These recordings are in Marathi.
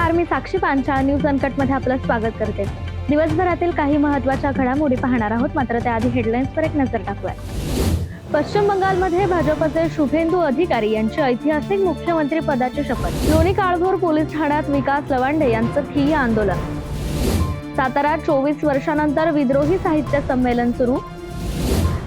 नमस्कार, मी साक्षी पांचाळ न्यूज अनकटमध्ये आपलं स्वागत करते। दिवसभरातील काही महत्त्वाच्या घडामोडी पाहणार आहोत, मात्र त्याआधी हेडलाईन्सवर एक नजर टाकूया। पश्चिम बंगालमध्ये भाजपचे शुभेंदू अधिकारी यांची ऐतिहासिक मुख्यमंत्री पदाची शपथ। लोणी काळभोर पोलीस ठाण्यात विकास लवांडे यांचं ठिय्या आंदोलन। साताऱ्यात 24 वर्षांनंतर विद्रोही साहित्य संमेलन सुरू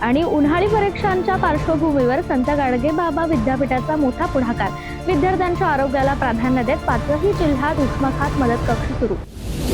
आणि उन्हाळी परीक्षांच्या पार्श्वभूमीवर संत गाडगेबाबा विद्यापीठाचा मोठा पुढाकार। विद्यार्थ्यांच्या आरोग्याला प्राधान्य देत 5ही जिल्ह्यात उष्माघात मदत कक्ष सुरू।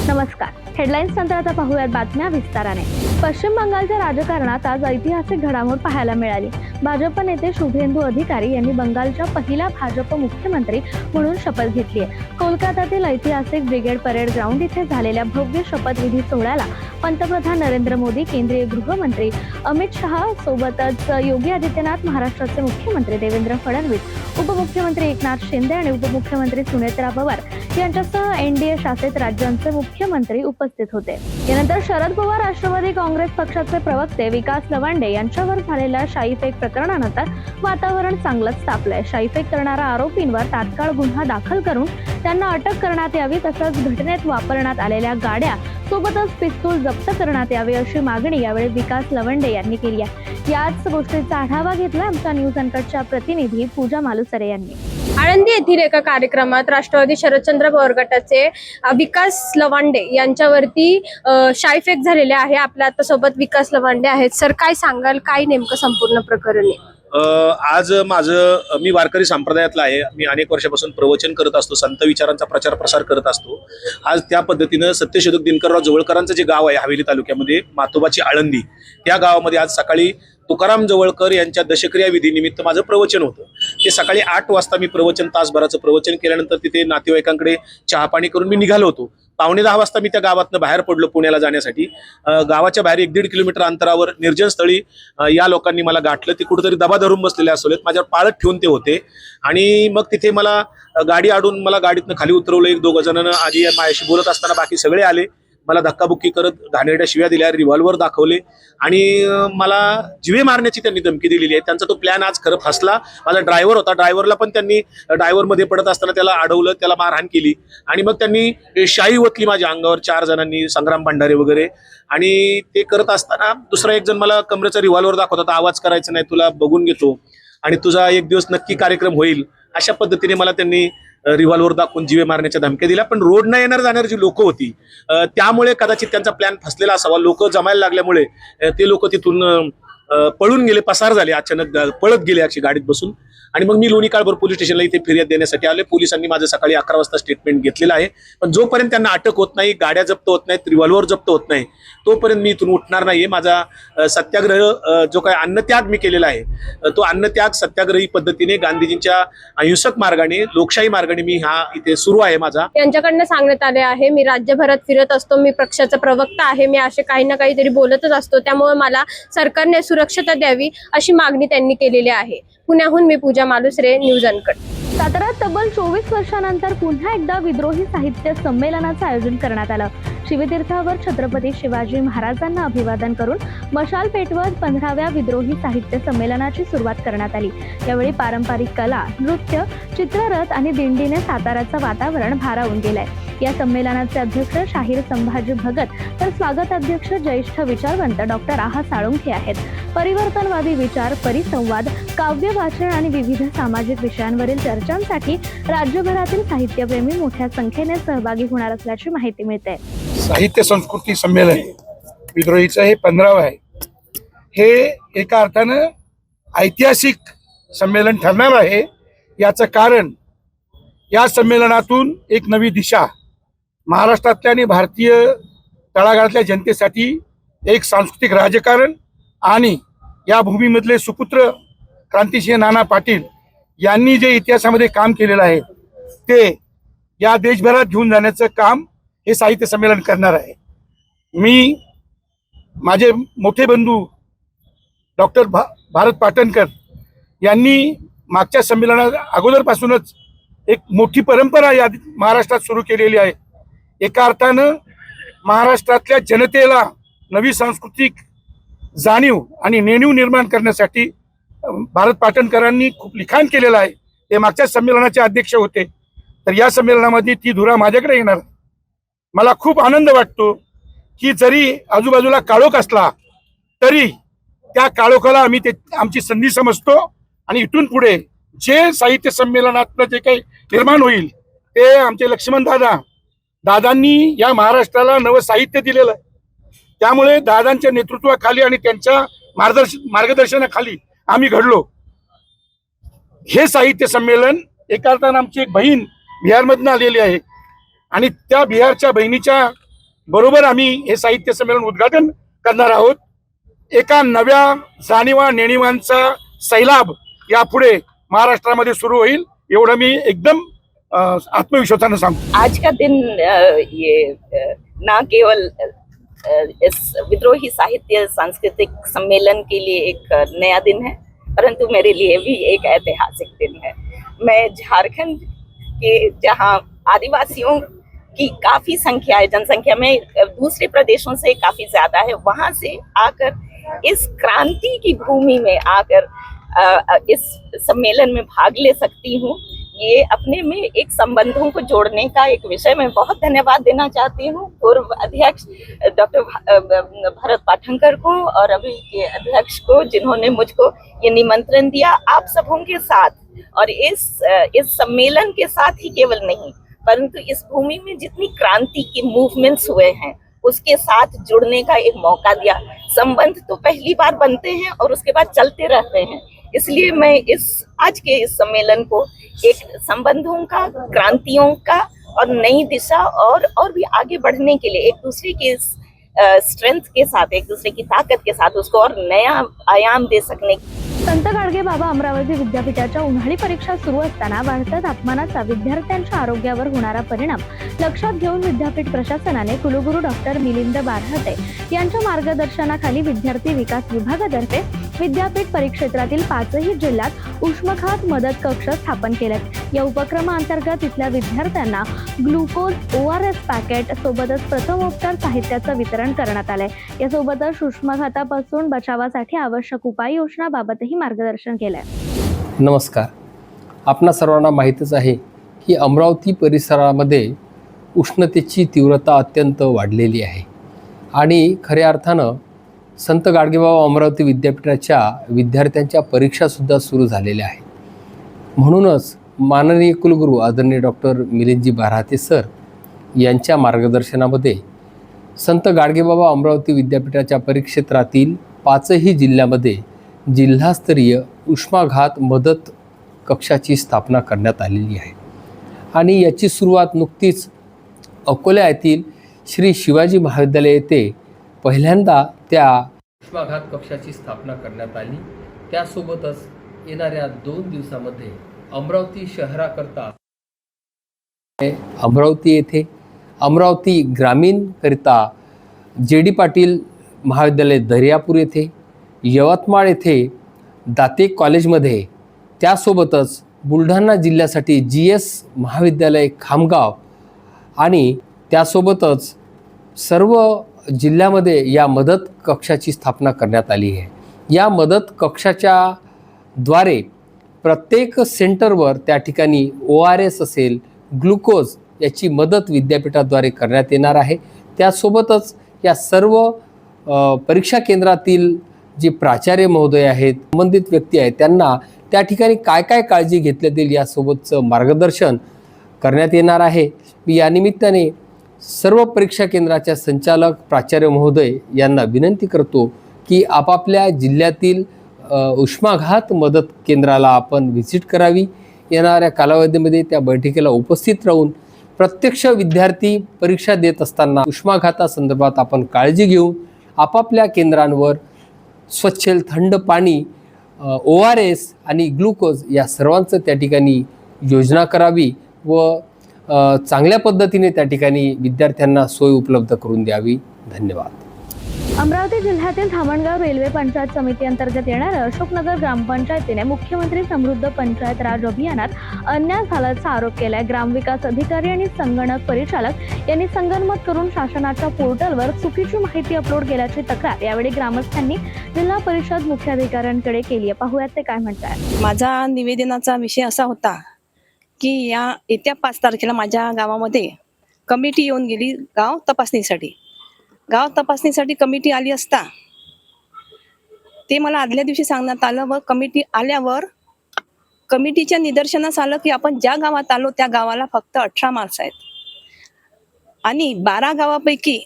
नमस्कार, हेडलाईन्स नंतर आता पाहूयात बातम्या विस्ताराने। पश्चिम बंगालच्या राजकारणात आज ऐतिहासिक घडामोड पाहायला मिळाली। भाजप नेते शुभेंदू अधिकारी यांनी बंगालच्या पहिला भाजप मुख्यमंत्री म्हणून शपथ घेतली आहे। कोलकात्यातील ऐतिहासिक ब्रिगेड परेड ग्राउंड इथे झालेल्या भव्य शपथविधी सोहळ्याला पंतप्रधान नरेंद्र मोदी, केंद्रीय गृहमंत्री अमित शहा सोबतच योगी आदित्यनाथ, महाराष्ट्राचे मुख्यमंत्री देवेंद्र फडणवीस, उपमुख्यमंत्री एकनाथ शिंदे आणि उपमुख्यमंत्री सुनेत्रा पवार यांच्यासह एनडीए शासित राज्यांचे मुख्यमंत्री उपस्थित होते। यानंतर शरद पवार राष्ट्रवादी काँग्रेस पक्षाचे प्रवक्ते विकास लवांडे यांच्यावर झालेल्या शाईफेक प्रकरणानंतर वातावरण चांगलंच तापलंय। शाईफेक करणाऱ्या आरोपींवर तात्काळ गुन्हा दाखल करून त्यांना अटक करण्यात यावी, तसंच घटनेत वापरण्यात आलेल्या गाड्या सोबतच पिस्तूल जप्त करण्यात यावे अशी मागणी यावेळी विकास लवंडे यांनी केली आहे। याच गोष्टीचा आढावा घेतला आमच्या न्यूज अनकटच्या प्रतिनिधी पूजा मालुसरे यांनी। आळंदी येथील एका कार्यक्रमात राष्ट्रवादी शरदचंद्र पवार गटाचे विकास लवांडे यांच्यावरती शाईफेक झालेले आहे। आपल्या आता सोबत विकास लवांडे आहेत। सर, काय सांगाल, काय नेमकं संपूर्ण प्रकरण आहे? आज मी वारकरी संप्रदायातला आहे। मी अनेक वर्षापासून प्रवचन करत असतो, संत विचारांचा प्रचार प्रसार करत असतो। आज त्या पद्धतीनं सत्यशोधक दिनकरराव जवळकरांचं जे गाव आहे हवेली तालुक्यामध्ये मातोबाची आळंदी, त्या गावामध्ये आज सकाळी तुकाराम जवळकर यांच्या दशक्रिया विधीनिमित्त माझं प्रवचन होतं। ते सकाळी 8 वाजता मी प्रवचन, तासभराचं प्रवचन केल्यानंतर तिथे नातेवाईकांकडे चहापाणी करून मी निघालो होतो। 9:45 वाजता मी त्या गावातनं बाहेर पडलो पुण्याला जाण्यासाठी। गावाच्या बाहेर 1-1.5 किलोमीटर अंतरावर निर्जन स्थळी या लोकांनी मला गाठलं। ते कुठेतरी दबा धरून बसलेले असलेत, माझ्यावर पाळत ठेवून ते होते आणि मग तिथे मला गाडी आडून मला गाडीतनं खाली उतरवलं। 1-2 जणांना आधी माझ्याशी बोलत असताना बाकी सगळे आले, मला धक्काबुक्की करत घाणेरड्या शिव्या दिल्या, रिव्हॉल्वर दाखवले आणि मला जीवे मारण्याची त्यांनी धमकी दिलेली आहे। त्यांचा तो प्लॅन आज खरं फसला। माझा ड्रायव्हर होता, ड्रायव्हरला पण त्यांनी ड्रायव्हरमध्ये पडत असताना त्याला अडवलं, त्याला मारहाण केली आणि मग त्यांनी शाई ओतली माझ्या अंगावर 4 जणांनी, संग्राम भंडारे वगैरे। आणि ते करत असताना दुसरा एक जण मला कमरेचा रिव्हॉल्वर दाखवत होता, आवाज करायचा नाही, तुला बघून घेतो आणि तुझा एक दिवस नक्की कार्यक्रम होईल, अशा पद्धतीने मला त्यांनी रिव्हॉल्वर दाखवून जीवे मारण्याच्या धमक्या दिल्या। पण रोडनं येणार जाणारी जी लोक होती त्यामुळे कदाचित त्यांचा प्लॅन फसलेला असावा। लोक जमायला लागल्यामुळे ते लोक तिथून पळून गेले, पसार झाले, अचानक पळत गेले अशी गाडीत बसून। आणि मग मी लोणी काळभोर पोलीस स्टेशनला इथे फिर्याद देण्यासाठी आले। पोलिसांनी माझं सकाळी 11 वाजता स्टेटमेंट घेतलेलं आहे, पण जोपर्यंत त्यांना अटक होत नाही, गाड्या जप्त होत नाहीत, रिव्हॉल्वर जप्त होत नाही, तोपर्यंत मी इथून उठणार नाहीये। माझा सत्याग्रह जो काय अन्नत्याग मी केलेला आहे, तो अन्नत्याग सत्याग्रही पद्धतीने गांधीजींच्या अहिंसक मार्गाने, लोकशाही मार्गाने मी हा इथे सुरू आहे माझा। यांच्याकडनं सांगण्यात आले आहे, मी राज्यभरात फिरत असतो, मी पक्षाचा प्रवक्ता आहे, मी असे काही ना काहीतरी बोलतच असतो, त्यामुळे मला सरकारने सुरक्षता द्यावी अशी मागणी त्यांनी केलेली आहे। पुण्याहून मी पूजा मालुसरे, न्यूज अनकट। साताऱ्यात तब्बल 24 वर्षांनंतर पुन्हा एकदा विद्रोही साहित्य संमेलनाचं आयोजन करण्यात आलं। शिवतीर्थावर छत्रपती शिवाजी महाराजांना अभिवादन करून मशाल पेटवत 15व्या विद्रोही साहित्य संमेलनाची सुरुवात करण्यात आली। यावेळी पारंपरिक कला, नृत्य, चित्ररथ आणि दिंडीने साताऱ्याचं वातावरण भारावून गेलंय। या संमेलनाचे अध्यक्ष शाहीर संभाजी भगत तर स्वागत अध्यक्ष ज्येष्ठ विचारवंत डॉक्टर आहा साळुंखे आहेत। परिवर्तनवादी विचार, परिसंवाद, काव्य वाचन आणि विविध सामाजिक विषयांवरील चर्चांसाठी राज्यभरातील साहित्यप्रेमी मोठ्या संख्येने सहभागी होणार असल्याची माहिती मिळते। साहित्य संस्कृती संमेलन विद्रोहीचं हे 15वं आहे। हे एका अर्थानं ऐतिहासिक संमेलन ठरणार आहे। याचं कारण या संमेलनातून एक नवी दिशा महाराष्ट्रातल्या आणि भारतीय तळागाळातल्या जनतेसाठी एक सांस्कृतिक राजकारण आणि या भूमीमधले सुपुत्र क्रांतिसिंह नाना पाटील यांनी जे इतिहासामध्ये काम केलेलं आहे ते या देशभरात घेऊन जाण्याचं काम हे साहित्य संमेलन करणार आहे। मी माझे मोठे बंधू डॉक्टर भारत पाटणकर यांनी मागच्या संमेलना अगोदरपासूनच एक मोठी परंपरा या महाराष्ट्रात सुरू केलेली आहे। एका अर्थानं महाराष्ट्रातल्या जनतेला नवी सांस्कृतिक जाणीव आणि नेणीव निर्माण करण्यासाठी भारत पाटणकरांनी खूप लिखाण केलेलं आहे। ते मागच्या संमेलनाचे अध्यक्ष होते। तर या संमेलनामध्ये ती धुरा माझ्याकडे येणार. मला खूप आनंद वाटतो की जरी आजूबाजूला काळोख असला तरी त्या काळोखाला आम्ही आमची संधी समजतो आणि इथून पुढे जे साहित्य संमेलनातलं जे काही निर्माण होईल ते आमचे लक्ष्मण दादांनी या महाराष्ट्राला नवं साहित्य दिलेलं आहे. त्यामुळे दादांच्या नेतृत्वाखाली आणि त्यांच्या मार्गदर्शनाखाली आम्ही घडलो. हे साहित्य संमेलन एका अर्थानं आमची एक बहीण बिहारमधून आलेली आहे आणि त्या बिहारच्या बहिणीच्या बरोबर आम्ही हे साहित्य संमेलन उद्घाटन करणार आहोत. एका नव्या जाणीवा नेणीवांचा सैलाब यापुढे महाराष्ट्रामध्ये सुरू होईल एवढं मी एकदम आत्मविश्वासानं सांगतो. आज का दिन ये ना केवल इस विद्रोही साहित्य सांस्कृतिक सम्मेलन के लिए एक नया दिन है, परंतु मेरे लिए भी एक ऐतिहासिक दिन है. मैं झारखंड के जहां आदिवासियों की काफी संख्या है, जनसंख्या में दूसरे प्रदेशों से काफी ज्यादा है, वहां से आकर इस क्रांति की भूमि में आकर इस सम्मेलन में भाग ले सकती हूँ. ये अपने में एक संबंधों को जोड़ने का एक विषय. मैं बहुत धन्यवाद देना चाहती हूँ पूर्व अध्यक्ष डॉक्टर भरत पाठंकर को और अभी के अध्यक्ष को, जिन्होंने मुझको ये निमंत्रण दिया आप सबों के साथ, और इस सम्मेलन के साथ ही केवल नहीं परंतु इस भूमि में जितनी क्रांति के मूवमेंट्स हुए हैं उसके साथ जुड़ने का एक मौका दिया. संबंध तो पहली बार बनते हैं और उसके बाद चलते रहते हैं, इसलिए मैं आज के इस सम्मेलन को एक संबंधों का, क्रांतियों का और नई दिशा और भी आगे बढ़ने के लिए एक दूसरे के स्ट्रेंथ के साथ, एक दूसरे की ताकत के साथ उसको और नया आयाम दे सकने. संत गाडगे बाबा अमरावती विद्यापीठाच्या उन्हाळी परीक्षा सुरू असताना वाढत्या तापमानाचा विद्यार्थ्यांच्या आरोग्यावर होणारा परिणाम लक्षात घेऊन विद्यापीठ प्रशासनाने कुलगुरू डॉक्टर मिलिंद बारहते यांच्या मार्गदर्शनाखाली विद्यार्थी विकास विभागातर्फे विद्यापीठ परिक्षेत्रातील 5ही जिल्ह्यात उष्माघात मदत कक्ष स्थापन केलेत. या उपक्रमाअंतर्गत इथल्या विद्यार्थ्यांना ग्लुकोज, ORS पॅकेट सोबतच प्रथमोपचार साहित्याचं वितरण करण्यात आलंय. यासोबतच उष्माघातापासून बचावासाठी आवश्यक उपाययोजनाबाबतही मार्गदर्शन केलंय. नमस्कार. आपणा सर्वांना माहीतच आहे की अमरावती परिसरामध्ये उष्णतेची तीव्रता अत्यंत वाढलेली आहे आणि खऱ्या अर्थानं संत गाडगेबाबा अमरावती विद्यापीठाच्या विद्यार्थ्यांच्या परीक्षासुद्धा सुरू झालेल्या आहेत. म्हणूनच माननीय कुलगुरू आदरणीय डॉक्टर मिलिंदजी बारहते सर यांच्या मार्गदर्शनामध्ये संत गाडगेबाबा अमरावती विद्यापीठाच्या परिक्षेत्रातील 5ही जिल्ह्यामध्ये जिल्हास्तरीय उष्माघात मदत कक्षाची स्थापना करण्यात आलेली आहे आणि याची सुरुवात नुकतीच अकोला येथील श्री शिवाजी महाविद्यालय येथे पहिल्यांदा त्या उष्माघात कक्षाची स्थापना करण्यात आली. त्यासोबतच येणाऱ्या 2 दिवसामध्ये अमरावती शहराकरता अमरावती येथे अमरावती ग्रामीणकरिता JD पाटील महाविद्यालय दर्यापूर येथे, यवतमाळ येथे दाते कॉलेजमध्ये, त्यासोबतच बुलढाणा जिल्ह्यासाठी GS महाविद्यालय खामगाव आणि त्यासोबतच सर्व जिल्ह्यामध्ये या मदत कक्षाची स्थापना करण्यात आली आहे. या मदत कक्षाच्या द्वारे प्रत्येक सेंटरवर त्या ठिकाणी ORS असेल, ग्लुकोज याची मदत विद्यापीठाद्वारे करण्यात येणार आहे. त्यासोबतच या सर्व परीक्षा केंद्रातील जे प्राचार्य महोदय आहेत, संबंधित व्यक्ती आहेत, त्यांना त्या ठिकाणी काय काय काळजी घेतली जाईल यासोबतचं मार्गदर्शन करण्यात येणार आहे. मी या निमित्ताने सर्व परीक्षा केंद्राच्या संचालक प्राचार्य महोदय यांना विनंती करतो की आपापल्या जिल्ह्यातील उष्माघात मदत केंद्राला आपण व्हिजिट करावी. येणाऱ्या कालावधीमध्ये त्या बैठकीला उपस्थित राहून प्रत्यक्ष विद्यार्थी परीक्षा देत असताना उष्माघातासंदर्भात आपण काळजी घेऊन आपापल्या केंद्रांवर स्वच्छ थंड पाणी, ORS आणि ग्लुकोज या सर्वांचं त्या ठिकाणी योजना करावी व चांगल्या पद्धतीने त्या ठिकाणी विद्यार्थ्यांना सोय उपलब्ध करून द्यावी. धन्यवाद. अमरावती जिल्ह्यातील धामणगाव रेल्वे पंचायत समिती अंतर्गत येणाऱ्या अशोकनगर ग्रामपंचायतीने मुख्यमंत्री समृद्ध पंचायत राज अभियानात अन्याय झाल्याचा आरोप केलाय. ग्रामविकास अधिकारी आणि संगणक परिचालक यांनी संगनमत करून शासनाच्या पोर्टलवर चुकीची माहिती अपलोड केल्याची तक्रार यावेळी ग्रामस्थांनी जिल्हा परिषद मुख्याधिकाऱ्यांकडे केली आहे. पाहूयात ते काय म्हणतात. माझा निवेदनाचा विषय असा होता की या येत्या 5 तारखेला माझ्या गावामध्ये कमिटी येऊन गेली गाव तपासणीसाठी. गाव तपासणीसाठी कमिटी आली असता ते मला आदल्या दिवशी सांगण्यात आलं व कमिटी आल्यावर कमिटीच्या निदर्शनास आलं की आपण ज्या गावात आलो त्या गावाला फक्त 18 मार्क्स आहेत आणि 12 गावापैकी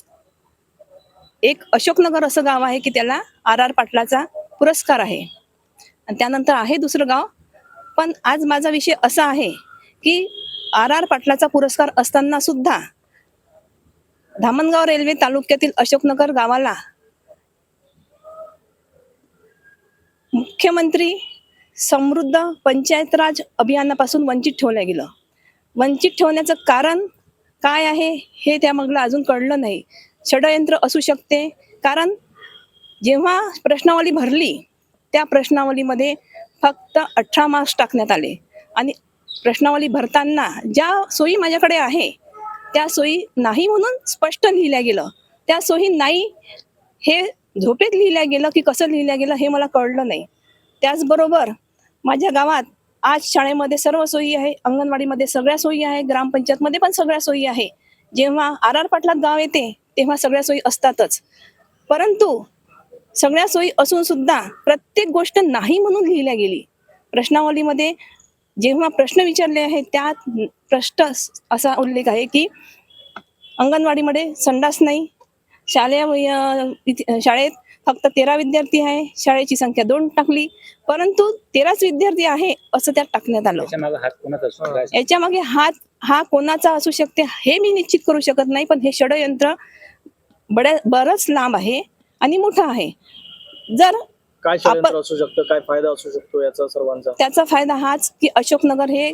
एक अशोकनगर असं गाव आहे की त्याला RR पाटलाचा पुरस्कार आहे आणि त्यानंतर आहे दुसरं गाव. पण आज माझा विषय असा आहे की RR पाटलाचा पुरस्कार असताना सुद्धा धामणगाव रेल्वे तालुक्यातील अशोकनगर गावाला मुख्यमंत्री समृद्ध पंचायत राज अभियानापासून वंचित ठेवलं गेलं. वंचित ठेवण्याचं कारण काय आहे हे त्यामागलं अजून कळलं नाही. षडयंत्र असू शकते, कारण जेव्हा प्रश्नावली भरली त्या प्रश्नावलीमध्ये फक्त 18 मार्क्स टाकण्यात आले आणि प्रश्नावली भरताना ज्या सोयी माझ्याकडे आहे त्या सोयी नाही म्हणून स्पष्ट लिहिल्या गेलं. त्या सोयी नाही हे झोपेत लिहिल्या गेलं की कसं लिहिल्या गेलं हे मला कळलं नाही. त्याचबरोबर माझ्या गावात आज शाळेमध्ये सर्व सोयी आहे, अंगणवाडीमध्ये सगळ्या सोयी आहे, ग्रामपंचायतमध्ये पण सगळ्या सोयी आहे. जेव्हा RR पाटलात गाव येते तेव्हा सगळ्या सोयी असतातच, परंतु सगळ्या सोयी असून सुद्धा प्रत्येक गोष्ट नाही म्हणून लिहिल्या गेली. प्रश्नावलीमध्ये जेव्हा प्रश्न विचारले आहेत त्यात स्पष्ट असा उल्लेख आहे की अंगणवाडीमध्ये संडास नाही, शाळेत फक्त 13 विद्यार्थी आहे, शाळेची संख्या 2 टाकली, परंतु 13च विद्यार्थी आहे असं त्यात टाकण्यात आलं. याच्या मागे हात हा कोणाचा असू शकते हे मी निश्चित करू शकत नाही, पण हे षडयंत्र बरंच लांब आहे आणि मोठं आहे. जर काय षडयंत्र असू शकतं, काय फायदा असू शकतो याचा सर्वांचा? त्याचा फायदा हाच की अशोकनगर हे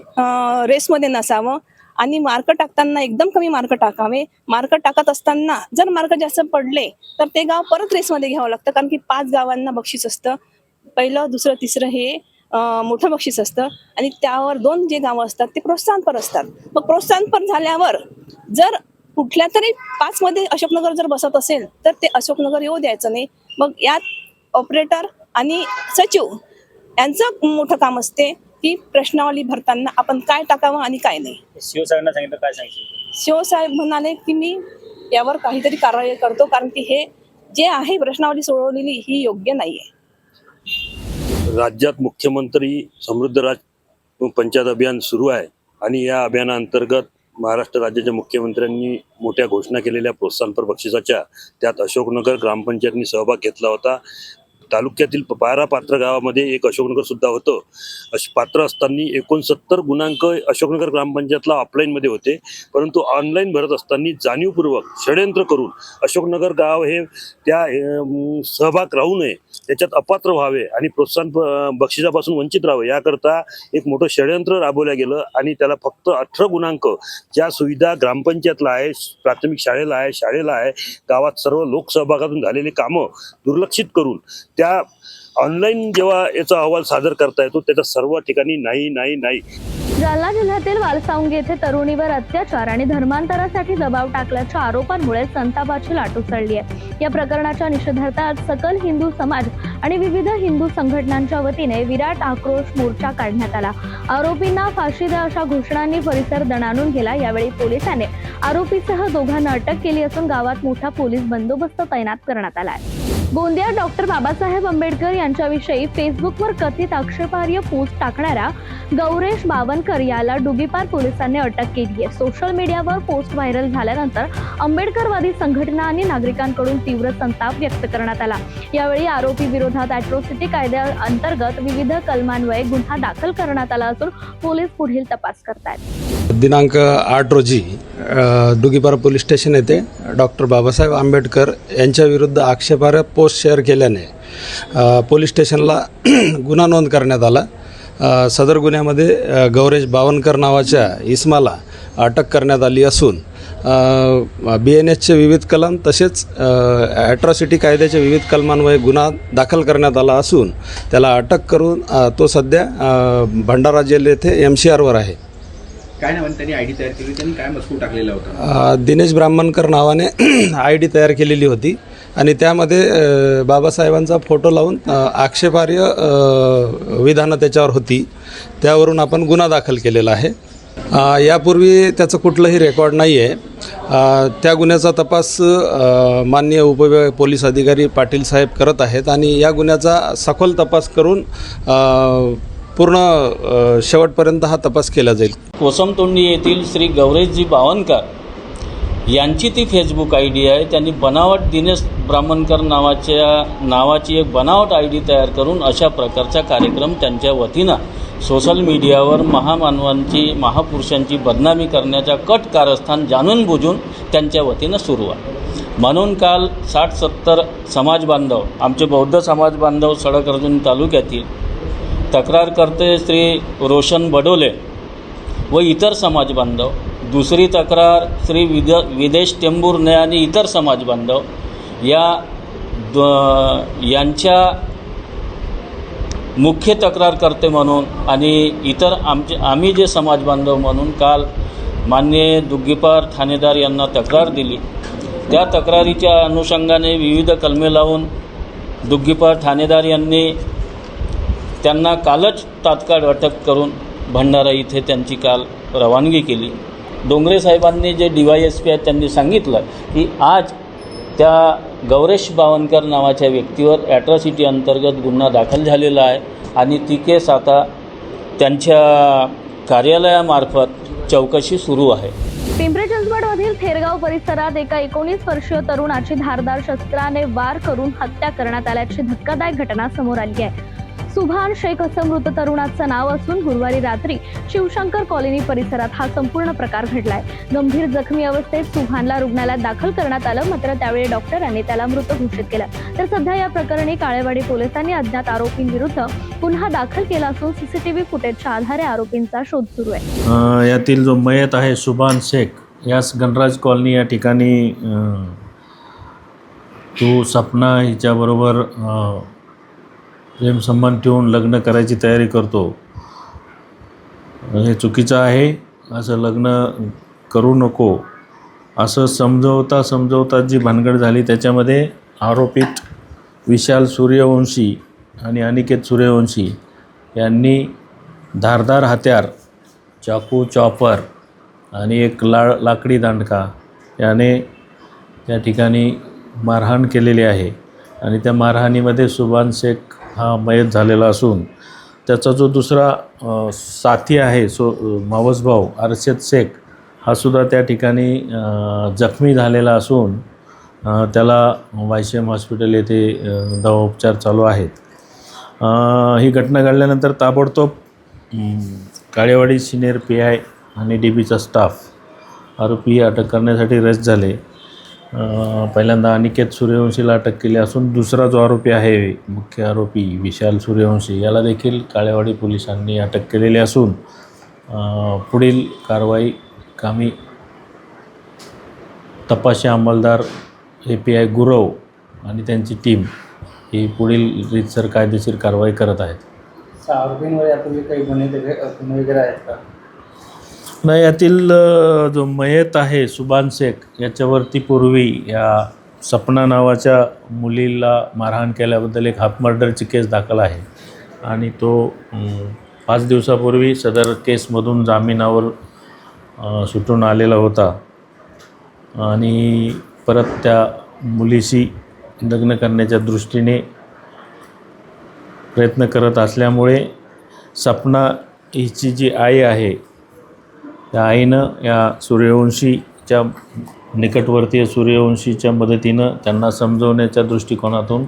रेसमध्ये नसावं आणि मार्क टाकताना एकदम कमी मार्क टाकावे. मार्क टाकत असताना जर मार्क जास्त पडले तर ते गाव परत रेसमध्ये घ्यावं लागतं, कारण की 5 गावांना बक्षीस असतं. पहिलं, दुसरं, तिसरं हे मोठं बक्षीस असतं आणि त्यावर 2 जे गावं असतात ते प्रोत्साहनपर असतात. मग प्रोत्साहनपर झाल्यावर जर कुठल्या तरी 5 मध्ये अशोकनगर जर बसत असेल तर ते अशोकनगर येऊ द्यायचं नाही. मग यात ऑपरेटर आणि सचिव यांचं मोठं काम असते की प्रश्नावली भरताना आपण काय टाकावं आणि काय नाही. शिवसाहेबांना सांगितलं, काय सांगितलं? शिवसाहेब म्हणाले की मी यावर काहीतरी कारवाई करतो, कारण की हे जे आहे प्रश्नावली सोडवलेली ही योग्य नाहीये. राज्यात मुख्यमंत्री समृद्ध राज पंचायत अभियान सुरू आहे आणि या अभियानाअंतर्गत महाराष्ट्र राज्याच्या मुख्यमंत्र्यांनी मोठ्या घोषणा केलेल्या प्रोत्साहनपर बक्षिसाच्या त्यात अशोकनगर ग्रामपंचायतनी सहभाग घेतला होता. तालुक्यातील 12 पात्र गावामध्ये एक अशोकनगर सुद्धा होतं. पात्र असताना 69 गुणांक अशोकनगर ग्रामपंचायतला ऑफलाईनमध्ये होते, परंतु ऑनलाईन भरत असताना जाणीवपूर्वक षडयंत्र करून अशोकनगर गाव हे त्या सहभाग राहू नये, त्याच्यात अपात्र व्हावे आणि प्रोत्साहन बक्षिसापासून वंचित राहावे याकरता एक मोठं षडयंत्र राबवलं गेलं आणि त्याला फक्त 18 गुणांक ज्या सुविधा ग्रामपंचायतला आहे, प्राथमिक शाळेला आहे, गावात सर्व लोकसहभागातून झालेली कामं दुर्लक्षित करून त्या ऑनलाईन जेव्हा याचा अहवाल सादर करता येतो त्याच्या सर्व ठिकाणी नाही. जालना जिल्ह्यातील वालसावंगी येथे तरुणीवर अत्याचार आणि धर्मांतरासाठी दबाव टाकल्याच्या आरोपांमुळे संतापाची लाट उसळली आहे. या प्रकरणाच्या निषेधार्थ आज सकल हिंदू समाज आणि विविध हिंदू संघटनांच्या वतीने विराट आक्रोश मोर्चा काढण्यात आला. आरोपींना फाशी द्या अशा घोषणांनी परिसर दणाणून गेला. यावेळी पोलिसांनी आरोपीसह दोघांना अटक केली असून गावात मोठा पोलीस बंदोबस्त तैनात करण्यात आला आहे. गोंदिया डॉक्टर बाबासाहेब आंबेडकर यांच्याविषयी फेसबुकवर कथित आक्षेपार्ह पोस्ट टाकणाऱ्या गौरेश बावनकर याला डुगीपार पोलिसांनी अटक केली आहे. सोशल मीडियावर पोस्ट व्हायरल झाल्यानंतर आंबेडकरवादी संघटना आणि नागरिकांकडून तीव्र संताप व्यक्त करण्यात आला. यावेळी आरोपी विरोधात अॅट्रॉसिटी कायद्याअंतर्गत विविध कलमान्वये गुन्हा दाखल करण्यात आला असून पोलीस पुढील तपास करतायत. दिनांक 8 रोजी डुगीपारा पोलीस स्टेशन येथे डॉक्टर बाबासाहेब आंबेडकर यांच्या विरुद्ध आक्षेपार्ह पोस्ट शेअर केल्याने पोलीस स्टेशनला गुन्हा नोंद करण्यात आला. सदर गुन्ह्यामध्ये गौरेश बावनकर नावाच्या इसमाला अटक करण्यात आली असून BNSचे विविध कलम तसेच ॲट्रॉसिटी कायद्याच्या विविध कलमांवर गुन्हा दाखल करण्यात आला असून त्याला अटक करून तो सध्या भंडारा जेल येथे MCRवर आहे. काय नावाने त्यांनी ID तयार केली, त्यांनी काय मजकूर टाकलेला होता? दिनेश ब्राह्मणकर नावाने ID तयार केलेली होती आणि त्यामध्ये बाबासाहेबांचा फोटो लावून आक्षेपार्ह विधानं त्याच्यावर होती. त्यावरून आपण गुन्हा दाखल केलेला आहे. यापूर्वी त्याचं कुठलंही रेकॉर्ड नाही आहे. त्या गुन्ह्याचा तपास माननीय उपविभाग पोलीस अधिकारी पाटील साहेब करत आहेत आणि या गुन्ह्याचा सखोल तपास करून पूर्ण शेवटपर्यंत हा तपास केला जाईल. कोसमतोंडी येथील श्री गौरेशजी बावनकर यांची ती फेसबुक आय डी आहे. त्यांनी बनावट दिनेश ब्राह्मणकर नावाची एक बनावट आय डी तयार करून अशा प्रकारचा कार्यक्रम त्यांच्या वतीनं सोशल मीडियावर महापुरुषांची बदनामी करण्याचा कट कारस्थान जाणून बुजून त्यांच्या वतीनं सुरू आहे. म्हणून काल 60-70 समाज बांधव, आमचे बौद्ध समाज बांधव सडक तालुक्यातील तक्रारकर्ते श्री रोशन बडोले व इतर समाज बांधव, दुसरी तक्रार श्री विदेश टेंभुर्णे आणि इतर समाज बांधव यांच्या मुख्य तक्रारकर्ते म्हणून आणि इतर आम्ही जे समाज बांधव म्हणून काल माननीय दुग्गीपार ठाणेदार यांना तक्रार दिली. त्या तक्रारीच्या अनुषंगाने विविध कलमे लावून दुग्गीपार ठाणेदार यांनी त्यांना कालच तात्काळ अटक करून भंडारा इथे त्यांची काल रवानगी केली. डोंगरे साहेबांनी जे DYSP आहेत त्यांनी सांगितलं की आज त्या गौरेश बावनकर नावाच्या व्यक्तीवर ॲट्रॉसिटी अंतर्गत गुन्हा दाखल झालेला आहे आणि ती केस आता त्यांच्या कार्यालयामार्फत चौकशी सुरू आहे. पिंपरी चिंचवडमधील थेरगाव परिसरात एका 19 वर्षीय तरुणाची धारदार शस्त्राने वार करून हत्या करण्यात आल्याची धक्कादायक घटना समोर आली आहे. सुभान शेख असं मृत तरुणाचं नाव असून गुरुवारी रात्री शिवशंकर कॉलनी परिसरात हा संपूर्ण प्रकार घडलाय. गंभीर जखमी अवस्थेत सुभानला रुग्णालयात दाखल करण्यात आलं, मात्र त्यावेळी डॉक्टरांनी त्याला मृत घोषित केलं. तर सध्या या प्रकरणी काळेवाडी पोलिसांनी अज्ञात आरोपींविरुद्ध गुन्हा दाखल केला असून CCTV फुटेजच्या आधारे आरोपींचा शोध सुरू आहे. यातील जो मयत आहे सुभान शेख यास गणराज कॉलनी या ठिकाणी तो सपना हिच्याबरोबर प्रेमसंबंध ठेवून लग्न करायची तयारी करतो. हे चुकीचं आहे. असं लग्न करू नको असं समजवता जी भानगड झाली त्याच्यामध्ये आरोपित विशाल सूर्यवंशी आणि अनिकेत सूर्यवंशी यांनी धारदार हत्यार, चाकू, चॉपर आणि एक लाकडी दांडका याने त्या ठिकाणी मारहाण केलेली आहे आणि त्या मारहाणीमध्ये सुभान शेख हा मयत झालेला असून त्याचा जो दुसरा साथी आहे मावसभाऊ अर्शद शेख हा सुद्धा त्या ठिकाणी जखमी झालेला असून त्याला YCM हॉस्पिटल येथे दवाउपचार चालू आहेत. ही घटना घडल्यानंतर ताबडतोब काळेवाडी सिनियर PI आणि DBचा स्टाफ आरोपी अटक करण्यासाठी रस झाले. पहिल्यांदा अनिकेत सूर्यवंशीला अटक केली असून दुसरा जो आरोपी आहे मुख्य आरोपी विशाल सूर्यवंशी याला देखील काळेवाडी पोलिसांनी अटक केलेली असून पुढील कारवाई कामी तपासी अंमलदार API गुरव आणि त्यांची टीम ही पुढील रीतसर कायदेशीर कारवाई करत आहेत. आरोपींवर यापूर्वी काही गुन्हे वगैरे आहेत का? नाही, यातील जो मयत आहे सुभान शेख याच्यावरती पूर्वी या सपना नावाच्या मुलीला मारहाण केल्याबद्दल एक हाफ मर्डरची केस दाखल आहे आणि तो 5 दिवसापूर्वी सदर केसमधून जामिनावर सुटून आलेला होता आणि परत त्या मुलीशी लग्न करण्याच्या दृष्टीने प्रयत्न करत असल्यामुळे सपना हिची जी आई आहे त्या आईनं या सूर्यवंशीच्या निकटवर्तीय सूर्यवंशीच्या मदतीनं त्यांना समजवण्याच्या दृष्टिकोनातून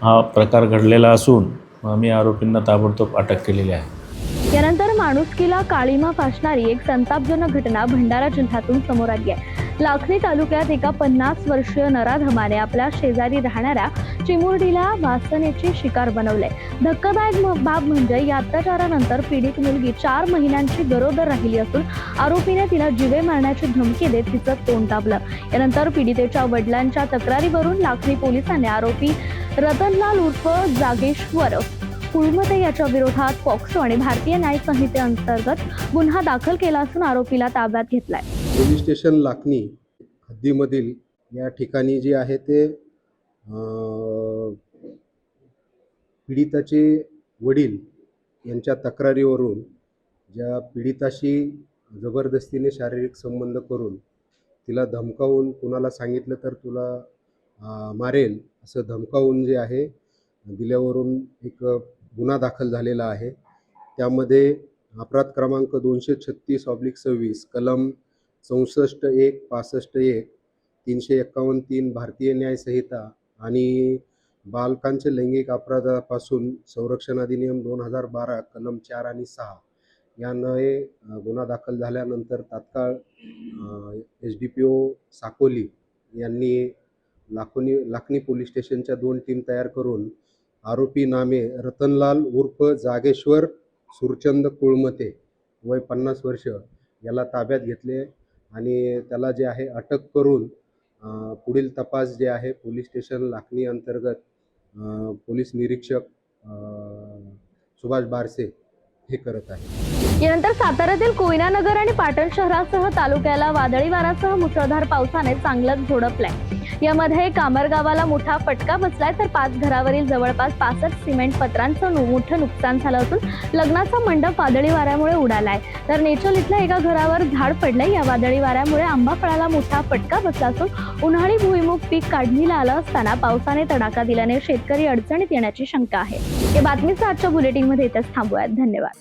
हा प्रकार घडलेला असून आम्ही आरोपींना ताबडतोब अटक केलेली आहे. यानंतर माणुसकीला काळीमा फासणारी एक संतापजनक घटना भंडारा जिल्ह्यातून समोर आली आहे. लाखनी तालुक्यात एका 50 वर्षीय नराधमाने आपल्या शेजारी राहणाऱ्या चिमुरडीला वासनेची शिकार बनवले. धक्कादायक बाब म्हणजे या अत्याचारानंतर पीडित मुलगी 4 महिन्यांची गरोदर राहिली असून आरोपीने तिला जीवे मारण्याची धमकी देत तिचं तोंड दाबलं. यानंतर पीडितेच्या वडिलांच्या तक्रारीवरून लाखनी पोलिसांनी आरोपी रतनलाल उर्फ जागेश्वर कुळमते याच्या विरोधात पॉक्सो आणि भारतीय न्याय संहितेअंतर्गत गुन्हा दाखल केला असून आरोपीला ताब्यात घेतलाय. पोलीस स्टेशन लाखनी हद्दीमधील या ठिकाणी जे आहे ते पीडिताचे वडील यांच्या तक्रारीवरून ज्या पीडिताशी जबरदस्तीने शारीरिक संबंध करून तिला धमकावून कुणाला सांगितलं तर तुला मारेल असं धमकावून जे आहे दिल्यावरून एक गुन्हा दाखल झालेला आहे. त्यामध्ये अपराध क्रमांक 236/26 कलम 64(1), 65(1), 351(3) भारतीय न्याय संहिता आणि बालकांचे लैंगिक अपराधापासून संरक्षण अधिनियम 2012 कलम 4 आणि 6 यान्वये गुन्हा दाखल झाल्यानंतर तात्काळ SDPO साकोली यांनी लाखनी पोलीस स्टेशनच्या 2 टीम तयार करून आरोपी नामे रतनलाल उर्फ जागेश्वर सुरचंद कुळमते वय 50 वर्ष याला ताब्यात घेतले आणि त्याला जे आहे अटक करून पुढील तपास जे आहे पोलीस स्टेशन लाखनी अंतर्गत पोलीस निरीक्षक सुभाष बारसे हे करत आहे. यानंतर साताऱ्यातील कोयना नगर आणि पाटण शहरासह तालुक्याला वादळी वाऱ्यासह मुसळधार पावसाने चांगलंच झोडपलंय. यामध्ये कामर गावाला मोठा फटका बसलाय तर 5 घरावरील जवळपास 65 सिमेंट पत्रांचं मोठं नुकसान झालं असून लग्नाचा मंडप वादळी वाऱ्यामुळे उडालाय. तर नेचल इथल्या एका घरावर झाड पडलंय. या वादळी वाऱ्यामुळे आंबा फळाला मोठा फटका बसला असून उन्हाळी भुईमूग पीक काढणीला आलं असताना पावसाने तडाखा दिल्याने शेतकरी अडचणीत येण्याची शंका आहे. या बातमीचा आजच्या बुलेटिनमध्ये इथेच थांबूयात. धन्यवाद.